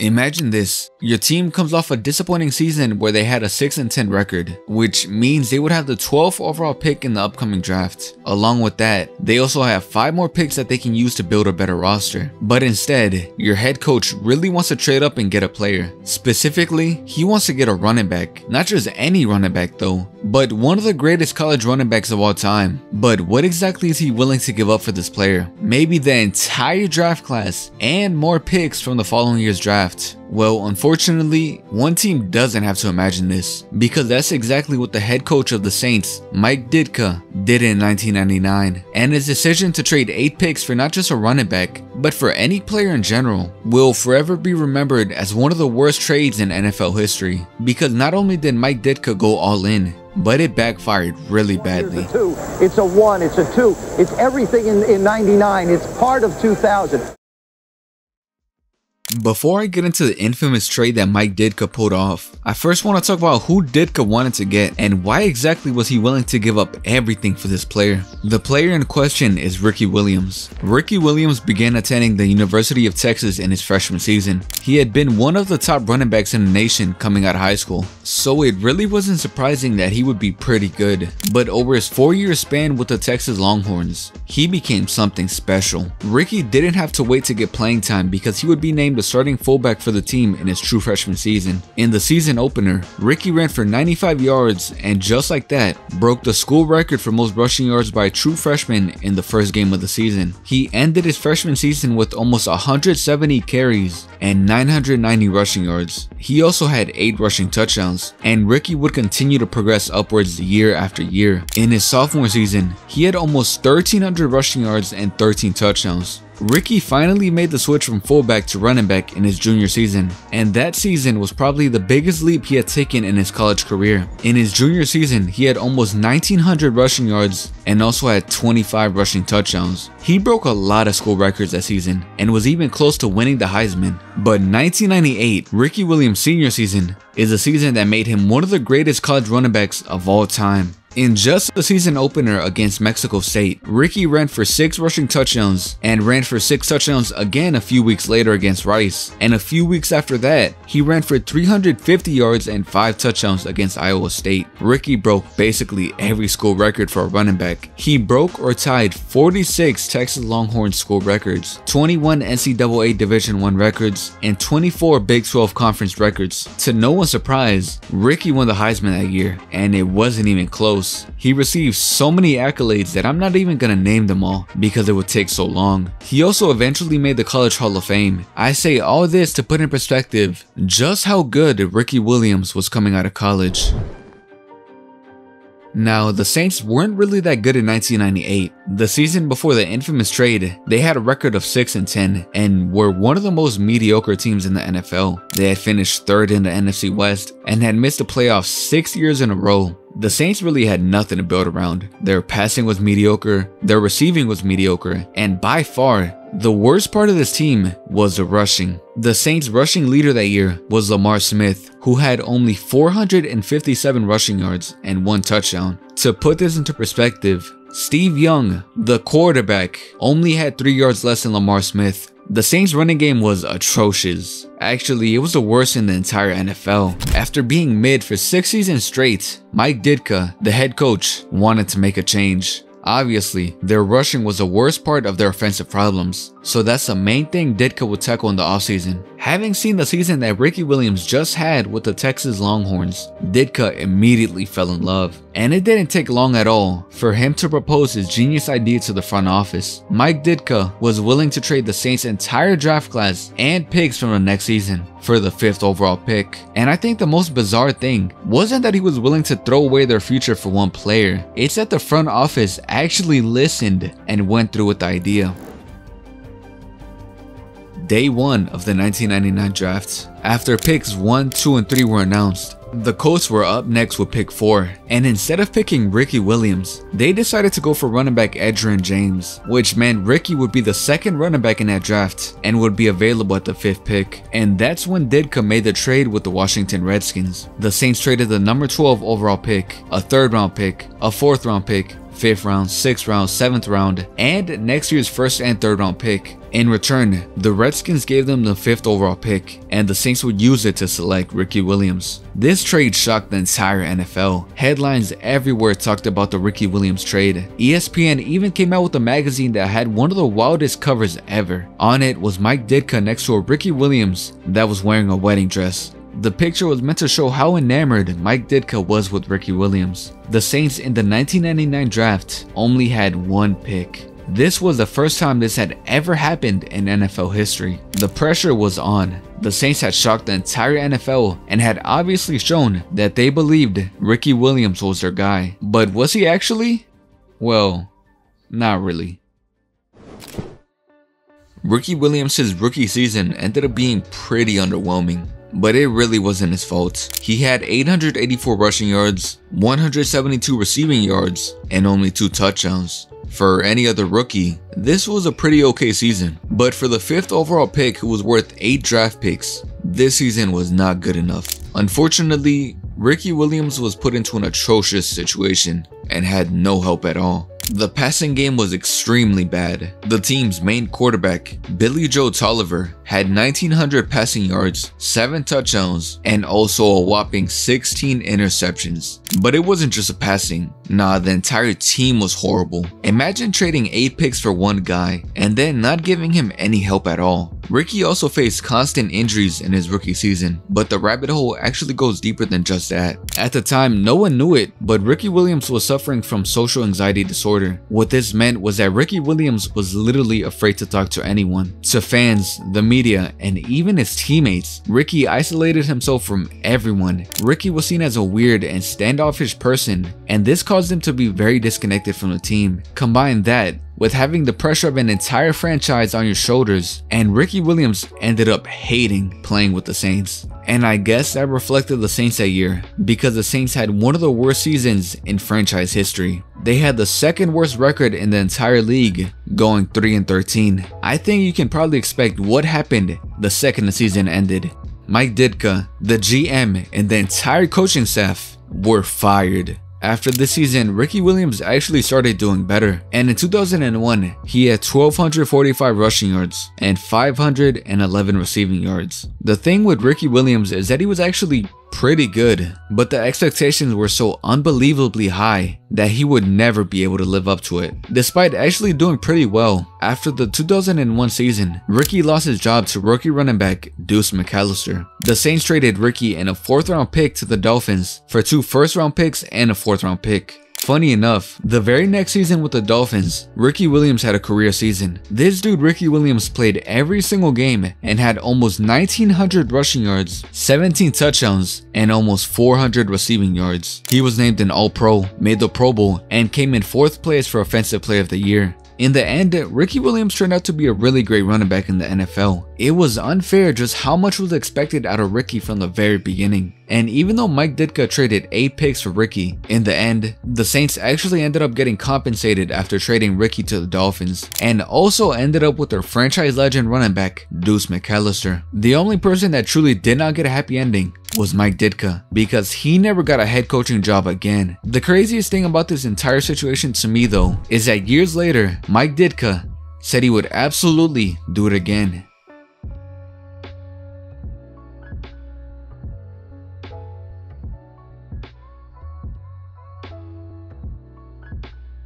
Imagine this, your team comes off a disappointing season where they had a 6-10 record, which means they would have the 12th overall pick in the upcoming draft. Along with that, they also have 5 more picks that they can use to build a better roster. But instead, your head coach really wants to trade up and get a player. Specifically, he wants to get a running back. Not just any running back though, but one of the greatest college running backs of all time. But what exactly is he willing to give up for this player? Maybe the entire draft class and more picks from the following year's draft. Well, unfortunately, one team doesn't have to imagine this, because that's exactly what the head coach of the Saints, Mike Ditka, did in 1999, and his decision to trade 8 picks for not just a running back, but for any player in general, will forever be remembered as one of the worst trades in NFL history, because not only did Mike Ditka go all in, but it backfired really badly. It's a 1, it's a 2, it's everything in 99, it's part of 2000. Before I get into the infamous trade that Mike Ditka pulled off, I first want to talk about who Ditka wanted to get and why exactly was he willing to give up everything for this player. The player in question is Ricky Williams. Ricky Williams began attending the University of Texas in his freshman season. He had been one of the top running backs in the nation coming out of high school, so it really wasn't surprising that he would be pretty good. But over his 4-year span with the Texas Longhorns, he became something special. Ricky didn't have to wait to get playing time because he would be named the starting fullback for the team in his true freshman season. In the season opener, Ricky ran for 95 yards and just like that, broke the school record for most rushing yards by a true freshman in the first game of the season. He ended his freshman season with almost 170 carries and 990 rushing yards. He also had 8 rushing touchdowns, and Ricky would continue to progress upwards year after year. In his sophomore season, he had almost 1,300 rushing yards and 13 touchdowns. Ricky finally made the switch from fullback to running back in his junior season, and that season was probably the biggest leap he had taken in his college career. In his junior season, he had almost 1,900 rushing yards and also had 25 rushing touchdowns. He broke a lot of school records that season and was even close to winning the Heisman. But 1998, Ricky Williams' senior season, is a season that made him one of the greatest college running backs of all time. In just the season opener against Mexico State, Ricky ran for 6 rushing touchdowns and ran for 6 touchdowns again a few weeks later against Rice. And a few weeks after that, he ran for 350 yards and 5 touchdowns against Iowa State. Ricky broke basically every school record for a running back. He broke or tied 46 Texas Longhorns school records, 21 NCAA Division I records, and 24 Big 12 conference records. To no one's surprise, Ricky won the Heisman that year, and it wasn't even close. He received so many accolades that I'm not even gonna name them all because it would take so long. He also eventually made the College Hall of Fame. I say all this to put in perspective just how good Ricky Williams was coming out of college. Now, the Saints weren't really that good in 1998. The season before the infamous trade, they had a record of 6-10 and were one of the most mediocre teams in the NFL. They had finished 3rd in the NFC West and had missed the playoffs 6 years in a row. The Saints really had nothing to build around. Their passing was mediocre, their receiving was mediocre, and by far, the worst part of this team was the rushing. The Saints' rushing leader that year was Lamar Smith, who had only 457 rushing yards and 1 touchdown. To put this into perspective, Steve Young, the quarterback, only had 3 yards less than Lamar Smith. The Saints' running game was atrocious. Actually, it was the worst in the entire NFL. After being mid for 6 seasons straight, Mike Ditka, the head coach, wanted to make a change. Obviously, their rushing was the worst part of their offensive problems, so that's the main thing Ditka would tackle in the offseason. Having seen the season that Ricky Williams just had with the Texas Longhorns, Ditka immediately fell in love. And it didn't take long at all for him to propose his genius idea to the front office. Mike Ditka was willing to trade the Saints' entire draft class and picks from the next season for the 5th overall pick. And I think the most bizarre thing wasn't that he was willing to throw away their future for one player. It's that the front office actually listened and went through with the idea. Day 1 of the 1999 draft. After picks 1, 2, and 3 were announced, the Colts were up next with pick 4, and instead of picking Ricky Williams, they decided to go for running back Edgerrin James, which meant Ricky would be the 2nd running back in that draft and would be available at the 5th pick. And that's when Ditka made the trade with the Washington Redskins. The Saints traded the number 12 overall pick, a 3rd round pick, a 4th round pick, 5th round, 6th round, 7th round, and next year's 1st and 3rd round pick. In return, the Redskins gave them the 5th overall pick, and the Saints would use it to select Ricky Williams. This trade shocked the entire NFL. Headlines everywhere talked about the Ricky Williams trade. ESPN even came out with a magazine that had one of the wildest covers ever. On it was Mike Ditka next to a Ricky Williams that was wearing a wedding dress. The picture was meant to show how enamored Mike Ditka was with Ricky Williams. The Saints in the 1999 draft only had 1 pick. This was the first time this had ever happened in NFL history. The pressure was on. The Saints had shocked the entire NFL and had obviously shown that they believed Ricky Williams was their guy. But was he actually? Well, not really. Ricky Williams' rookie season ended up being pretty underwhelming, but it really wasn't his fault. He had 884 rushing yards, 172 receiving yards, and only 2 touchdowns. For any other rookie, this was a pretty okay season, but for the 5th overall pick who was worth 8 draft picks, this season was not good enough. Unfortunately, Ricky Williams was put into an atrocious situation and had no help at all. The passing game was extremely bad. The team's main quarterback, Billy Joe Tolliver, had 1,900 passing yards, 7 touchdowns, and also a whopping 16 interceptions. But it wasn't just a passing. Nah, the entire team was horrible. Imagine trading 8 picks for one guy and then not giving him any help at all. Ricky also faced constant injuries in his rookie season, but the rabbit hole actually goes deeper than just that. At the time, no one knew it, but Ricky Williams was suffering from social anxiety disorder. What this meant was that Ricky Williams was literally afraid to talk to anyone. To fans, the media, and even his teammates, Ricky isolated himself from everyone. Ricky was seen as a weird and standoffish person, and this caused him to be very disconnected from the team. Combine that with having the pressure of an entire franchise on your shoulders, and Ricky Williams ended up hating playing with the Saints. And I guess that reflected the Saints that year, because the Saints had one of the worst seasons in franchise history. They had the 2nd worst record in the entire league, going 3-13. I think you can probably expect what happened the second the season ended. Mike Ditka, the GM, and the entire coaching staff were fired. After this season, Ricky Williams actually started doing better, and in 2001, he had 1,245 rushing yards and 511 receiving yards. The thing with Ricky Williams is that he was actually pretty good, but the expectations were so unbelievably high that he would never be able to live up to it. Despite actually doing pretty well, after the 2001 season, Ricky lost his job to rookie running back Deuce McAllister. The Saints traded Ricky and a 4th round pick to the Dolphins for 2 1st round picks and a 4th round pick. Funny enough, the very next season with the Dolphins, Ricky Williams had a career season. This dude Ricky Williams played every single game and had almost 1,900 rushing yards, 17 touchdowns, and almost 400 receiving yards. He was named an All-Pro, made the Pro Bowl, and came in 4th place for Offensive Player of the Year. In the end, Ricky Williams turned out to be a really great running back in the NFL. It was unfair just how much was expected out of Ricky from the very beginning. And even though Mike Ditka traded 8 picks for Ricky, in the end, the Saints actually ended up getting compensated after trading Ricky to the Dolphins, and also ended up with their franchise legend running back, Deuce McAllister. The only person that truly did not get a happy ending was Mike Ditka, because he never got a head coaching job again. The craziest thing about this entire situation to me though, is that years later, Mike Ditka said he would absolutely do it again.